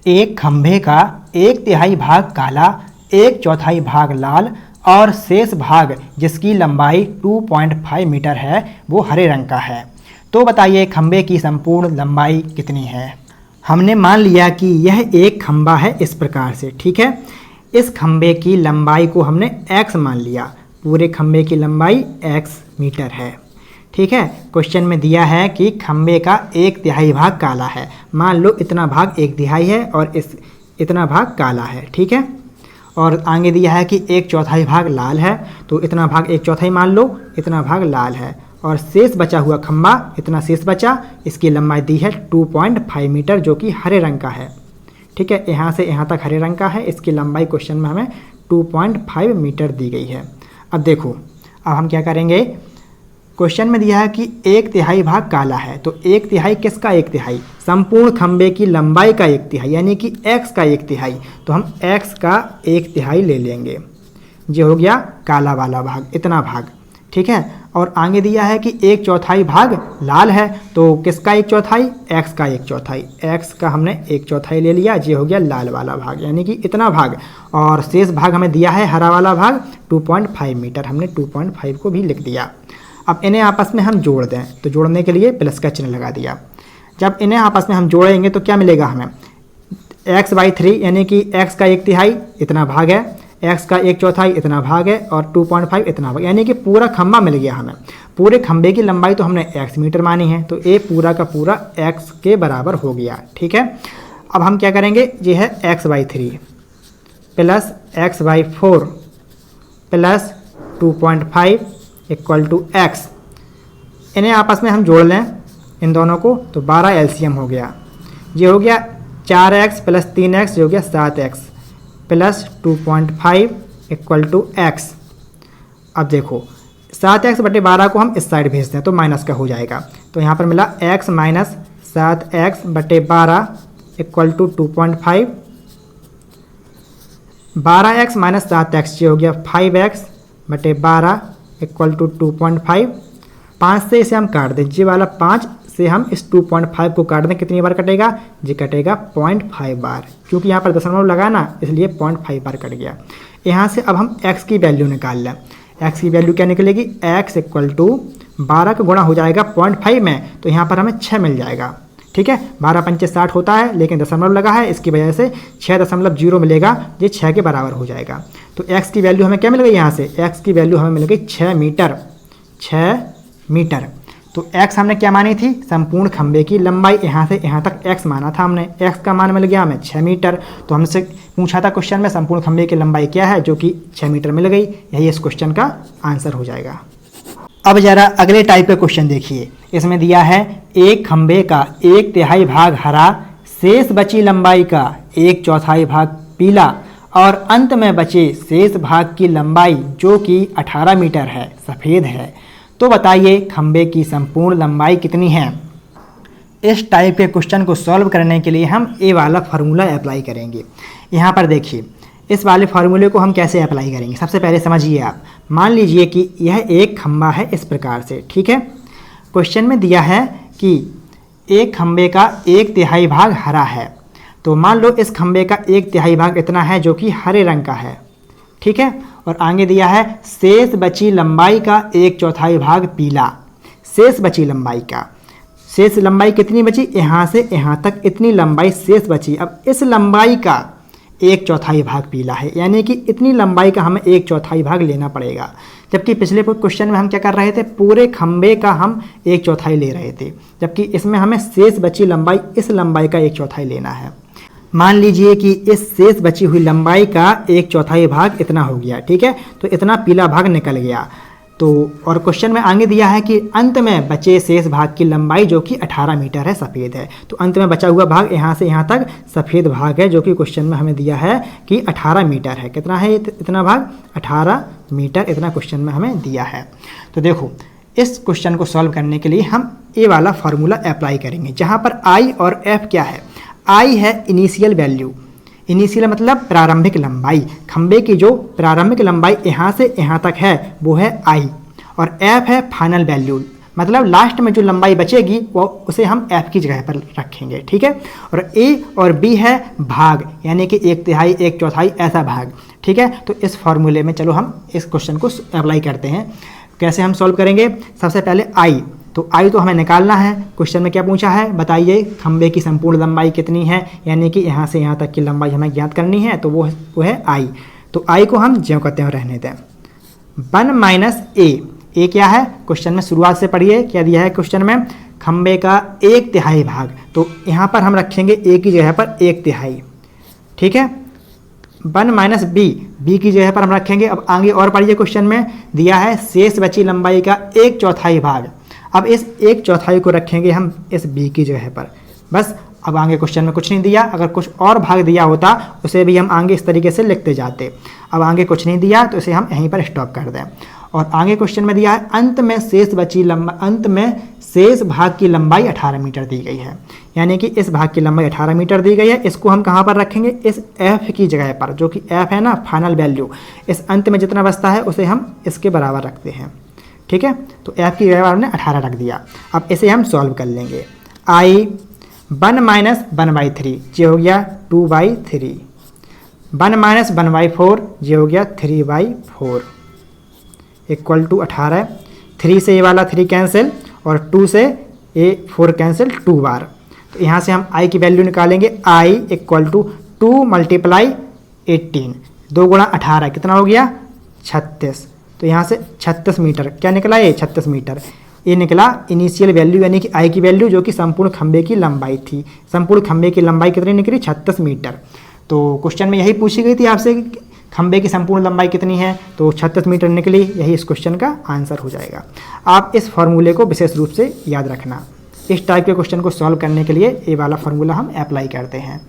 एक खंभे का 1/3 भाग काला, 1/4 भाग लाल और शेष भाग जिसकी लंबाई 2.5 मीटर है वो हरे रंग का है। तो बताइए खंभे की संपूर्ण लंबाई कितनी है। हमने मान लिया कि यह एक खंभा है इस प्रकार से, ठीक है। इस खंभे की लंबाई को हमने x मान लिया, पूरे खंभे की लंबाई x मीटर है, ठीक है। क्वेश्चन में दिया है कि खंभे का 1/3 भाग काला है। मान लो इतना भाग 1/3 है और इतना भाग काला है, ठीक है। और आगे दिया है कि 1/4 भाग लाल है, तो इतना भाग 1/4 मान लो, इतना भाग लाल है और शेष बचा हुआ खंभा इतना शेष बचा, इसकी लंबाई दी है 2.5 मीटर जो कि हरे रंग का है, ठीक है। यहाँ से यहाँ तक हरे रंग का है, इसकी लंबाई क्वेश्चन में हमें 2.5 मीटर दी गई है। अब देखो, अब हम क्या करेंगे, क्वेश्चन में दिया है कि 1/3 भाग काला है, तो 1/3 किसका 1/3? संपूर्ण खंभे की लंबाई का 1/3 यानी कि x का 1/3, तो हम x का 1/3 ले लेंगे। ये हो गया काला वाला भाग, इतना भाग, ठीक है। और आगे दिया है कि 1/4 भाग लाल है, तो किसका 1/4? x का 1/4, x का हमने 1/4 ले लिया, ये हो गया लाल वाला भाग यानी कि इतना भाग। और शेष भाग हमें दिया है हरा वाला भाग 2.5 मीटर, हमने 2.5 को भी लिख दिया। अब इन्हें आपस में हम जोड़ दें, तो जोड़ने के लिए प्लस का चिन्ह लगा दिया। जब इन्हें आपस में हम जोड़ेंगे तो क्या मिलेगा हमें, x/3 यानी कि x का 1/3 इतना भाग है, x का 1/4 इतना भाग है और 2.5 इतना भाग, यानी कि पूरा खंभा मिल गया हमें। पूरे खंभे की लंबाई तो हमने x मीटर मानी है, तो ये पूरा का पूरा x के बराबर हो गया, ठीक है। अब हम क्या करेंगे, ये है x/3 plus x/4 plus 2.5 equal to x। इन्हें आपस में हम जोड़ लें इन दोनों को, तो 12 एलसीएम हो गया। ये हो गया 4x प्लस 3x, ये हो गया 7x plus 2.5 equal to x। अब देखो 7x/12 को हम इस साइड भेज दें तो माइनस का हो जाएगा, तो यहाँ पर मिला x minus 7x/12 equal to 2.5, 12x minus 7x, ये हो गया 5x/12 इक्वल टू 2.5। 5 से इसे हम काट दें, ये वाला 5 से हम इस 2.5 को काट दें, कितनी बार कटेगा, ये कटेगा 0.5 बार, क्योंकि यहाँ पर दशमलव लगा ना इसलिए 0.5 बार कट गया। यहाँ से अब हम x की वैल्यू निकाल लें। x की वैल्यू क्या निकलेगी, x इक्वल टू 12 का गुणा हो जाएगा 0.5 में, तो यहाँ पर हमें 6 मिल जाएगा, ठीक है। 12×5 = 60 होता है, लेकिन दशमलव लगा है इसकी वजह से 6.0 मिलेगा, ये 6 के बराबर हो जाएगा। तो x की वैल्यू हमें क्या मिल गई, यहाँ से x की वैल्यू हमें मिल गई 6 मीटर, 6 मीटर। तो x हमने क्या मानी थी, संपूर्ण खंभे की लंबाई, यहाँ से यहाँ तक x माना था हमने, x का मान मिल गया हमें 6 मीटर। तो हमसे पूछा था क्वेश्चन में संपूर्ण खंभे की लंबाई क्या है, जो कि 6 मीटर मिल गई, यही इस क्वेश्चन का आंसर हो जाएगा। अब जरा अगले टाइप का क्वेश्चन देखिए। इसमें दिया है एक खंभे का 1/3 भाग हरा, शेष बची लंबाई का 1/4 भाग पीला और अंत में बचे शेष भाग की लंबाई जो कि 18 मीटर है, सफ़ेद है। तो बताइए खंभे की संपूर्ण लंबाई कितनी है। इस टाइप के क्वेश्चन को सॉल्व करने के लिए हम ये वाला फार्मूला अप्लाई करेंगे। यहाँ पर देखिए, इस वाले फार्मूले को हम कैसे अप्लाई करेंगे, सबसे पहले समझिए आप। मान लीजिए कि यह एक खंभा है इस प्रकार से, ठीक है। क्वेश्चन में दिया है कि एक खंभे का 1/3 भाग हरा है, तो मान लो इस खंभे का 1/3 भाग इतना है जो कि हरे रंग का है, ठीक है। और आगे दिया है शेष बची लंबाई का 1/4 भाग पीला, शेष बची लंबाई का, शेष लंबाई कितनी बची, यहाँ से यहाँ तक इतनी लंबाई शेष बची। अब इस लंबाई का 1/4 भाग पीला है, यानी कि इतनी लंबाई का हमें 1/4 भाग लेना पड़ेगा। जबकि पिछले क्वेश्चन में हम क्या कर रहे थे, पूरे खंभे का हम 1/4 ले रहे थे, जबकि इसमें हमें शेष बची लंबाई, इस लंबाई का 1/4 लेना है। मान लीजिए कि इस शेष बची हुई लंबाई का 1/4 भाग इतना हो गया, ठीक है। तो इतना पीला भाग निकल गया। तो और क्वेश्चन में आगे दिया है कि अंत में बचे शेष भाग की लंबाई जो कि 18 मीटर है, सफ़ेद है। तो अंत में बचा हुआ भाग यहाँ से यहाँ तक सफ़ेद भाग है, जो कि क्वेश्चन में हमें दिया है कि 18 मीटर है। कितना है इतना भाग, 18 मीटर, इतना क्वेश्चन में हमें दिया है। तो देखो इस क्वेश्चन को सॉल्व करने के लिए हम ये वाला फार्मूला अप्लाई करेंगे, जहाँ पर आई और एफ क्या है। आई है इनिशियल वैल्यू, इनिशियल मतलब प्रारंभिक लंबाई, खंभे की जो प्रारंभिक लंबाई यहाँ से यहाँ तक है वो है आई, और एफ है फाइनल वैल्यू, मतलब लास्ट में जो लंबाई बचेगी वो उसे हम f की जगह पर रखेंगे, ठीक है। और a और b है भाग, यानी कि 1/3 1/4 ऐसा भाग, ठीक है। तो इस फॉर्मूले में चलो हम इस क्वेश्चन को अप्लाई करते हैं। कैसे हम सॉल्व करेंगे? सबसे पहले i, तो i तो हमें निकालना है। क्वेश्चन में क्या पूछा है बताइए, खंबे की संपूर्ण लंबाई कितनी है, यानी कि यहाँ से यहाँ तक की लंबाई हमें ज्ञात करनी है, तो वो है i। तो i को हम ज्यों कहते हैं रहने दें। 1 - a क्या है? क्वेश्चन में शुरुआत से पढ़िए क्या दिया है क्वेश्चन में, खंबे का 1/3 भाग, तो यहाँ पर हम रखेंगे a की जगह पर 1/3, ठीक है। 1 - b की जगह पर हम रखेंगे। अब आगे और पढ़िए, क्वेश्चन में दिया है शेष बची लंबाई का 1/4 भाग। अब इस 1/4 को रखेंगे हम इस b की जगह पर, बस। अब आगे क्वेश्चन में कुछ नहीं दिया, अगर कुछ और भाग दिया होता उसे भी हम आगे इस तरीके से लिखते जाते। अब आगे कुछ नहीं दिया तो इसे हम यहीं पर स्टॉप कर दें। और आगे क्वेश्चन में दिया है अंत में शेष भाग की लंबाई 18 मीटर दी गई है, यानी कि इस भाग की लंबाई 18 मीटर दी गई है। इसको हम कहाँ पर रखेंगे? इस f की जगह पर, जो कि f है ना फाइनल वैल्यू। इस अंत में जितना बचता है उसे हम इसके बराबर रखते हैं, ठीक है। तो f की जगह पर हमने 18 रख दिया। अब इसे हम सॉल्व कर लेंगे। i 1 - 1/3 ये हो गया 2/3, 1 - 1/4 ये हो गया 3/4 इक्वल टू 18। 3 से ये वाला 3 कैंसिल और 2 से ये 4 कैंसिल 2 बार। तो यहाँ से हम i की वैल्यू निकालेंगे। i इक्वल टू 2 × 18, 2 × 18 कितना हो गया? 36। तो यहाँ से 36 मीटर क्या निकला? ये 36 मीटर ये निकला इनिशियल वैल्यू, यानी कि i की वैल्यू, जो कि संपूर्ण खंबे की लंबाई थी। संपूर्ण खंबे की लंबाई कितनी निकली? 36 मीटर। तो क्वेश्चन में यही पूछी गई थी आपसे, खंबे की संपूर्ण लंबाई कितनी है, तो 36 मीटर निकली। यही इस क्वेश्चन का आंसर हो जाएगा। आप इस फॉर्मूले को विशेष रूप से याद रखना। इस टाइप के क्वेश्चन को सॉल्व करने के लिए ये वाला फॉर्मूला हम अप्लाई करते हैं।